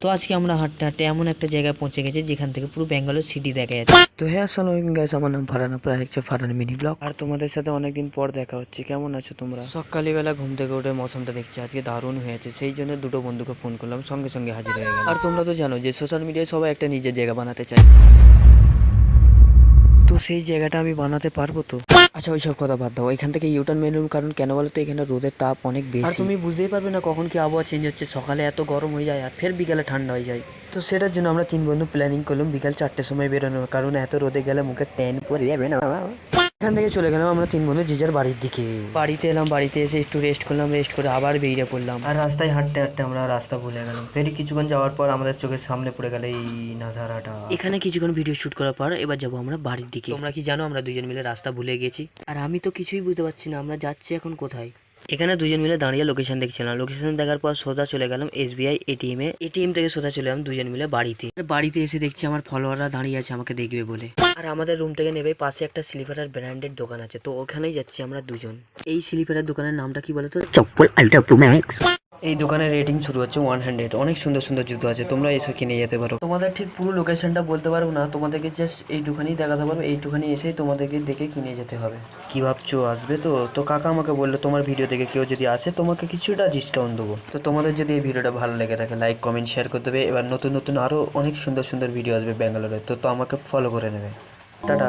তো আজকে আমরা হাঁটতে হাঁটতে এমন একটা জায়গায় পৌঁছে গেছি যেখান থেকে পুরো ব্যাঙ্গালোর সিটি দেখা যাচ্ছে। তো হ্যাঁ আসসালামু আলাইকুম গাইস, আমার নাম ফারহান, আপনারা দেখছেন ফারহান মিনি ব্লগ। আর তোমাদের সাথে অনেকদিন পর দেখা হচ্ছে। কেমন আছো তোমরা? সকালবেলা ঘুম থেকে উঠে মৌসুমটা দেখছি আজকে দারুণ হয়েছে, সেই জন্য দুটো বন্ধুকে ফোন করলাম, সঙ্গে সঙ্গে হাজির হয়ে গেল। আর তোমরা তো জানো যে সোশ্যাল মিডিয়ায় সবাই একটা নিজের জায়গা বানাতে চায়, তো সেই জায়গাটা আমি বানাতে পারবো তো? আচ্ছা ওইসব কথা বাদ দাও, এখান থেকে ইউটার্ন মেনুর কারণ কেন বলো তো, এখানে রোদের তাপ অনেক বেশি আর তুমি বুঝতেই পারবে না কখন কি আবহাওয়া চেঞ্জ হচ্ছে। সকালে এত গরম হয়ে যায় আর ফের বিকালে ঠান্ডা হয়ে যায়। তো সেটার জন্য আমরা তিন বন্ধু প্ল্যানিং করলাম বিকাল 4টের সময় বেরোনোর, কারণ এত রোদে গেলে মুখে ট্যান পরে যাবে না। এখান থেকে চলে গেলাম আমরা তিন বন্ধু যে যার বাড়ির দিকে। বাড়িতে এলাম, বাড়িতে এসে একটু রেস্ট করলাম, রেস্ট করে আবার বেরিয়ে পড়লাম। আর রাস্তায় হাঁটতে হাঁটতে আমরা রাস্তা ভুলে গেলাম। ফের কিছুক্ষণ যাওয়ার পর আমাদের চোখের সামনে পড়ে গেল এই নাজারাটা। এখানে কিছুক্ষণ ভিডিও শুট করার পর এবার যাবো আমরা বাড়ির দিকে। তোমরা কি জানো আমরা দুজন মিলে রাস্তা ভুলে গেছি, আর আমি তো কিছুই বুঝতে পারছি না আমরা যাচ্ছি এখন কোথায়। এখানে দুজন মিলে দাঁড়িয়ে লোকেশন দেখছিলাম, লোকেশন দেখার পর সোজা চলে গেলাম এসবিআই এটিএম এটিএম থেকে সোজা চলে গেলাম দুজন মিলে বাড়িতে। বাড়িতে এসে দেখছি আমার ফলোয়াররা দাঁড়িয়ে আছে আমাকে দেখবে বলে। আর আমাদের রুম থেকে নেবে পাশে একটা স্লিপারের ব্র্যান্ডের দোকান আছে, তো ওখানেই যাচ্ছি আমরা দুজন। এই স্লিপারের দোকানের নামটা কি বলতো? চপ্পল আলট্রা প্রো ম্যাক্স। এই দোকানের রেটিং শুরু হচ্ছে 100। অনেক সুন্দর সুন্দর জুতো আছে, তোমরা এসে কিনে যেতে পারো। তোমাদের ঠিক পুরো লোকেশনটা বলতে পারবো না, তোমাদেরকে জাস্ট এইটুখানি দেখাতে পারবো, এইটুখানি এসেই তোমাদেরকে দেখে কিনে যেতে হবে। কি ভাবছো আসবে তো? তো কাকা আমাকে বললো তোমার ভিডিও দেখে কেউ যদি আসে তোমাকে কিছুটা ডিসকাউন্ট দেবো। তো তোমাদের যদি এই ভিডিওটা ভালো লেগে থাকে লাইক কমেন্ট শেয়ার করে দেবে। এবার নতুন নতুন আরও অনেক সুন্দর সুন্দর ভিডিও আসবে ব্যাঙ্গালোরে, তো আমাকে ফলো করে নেবে। টাটা।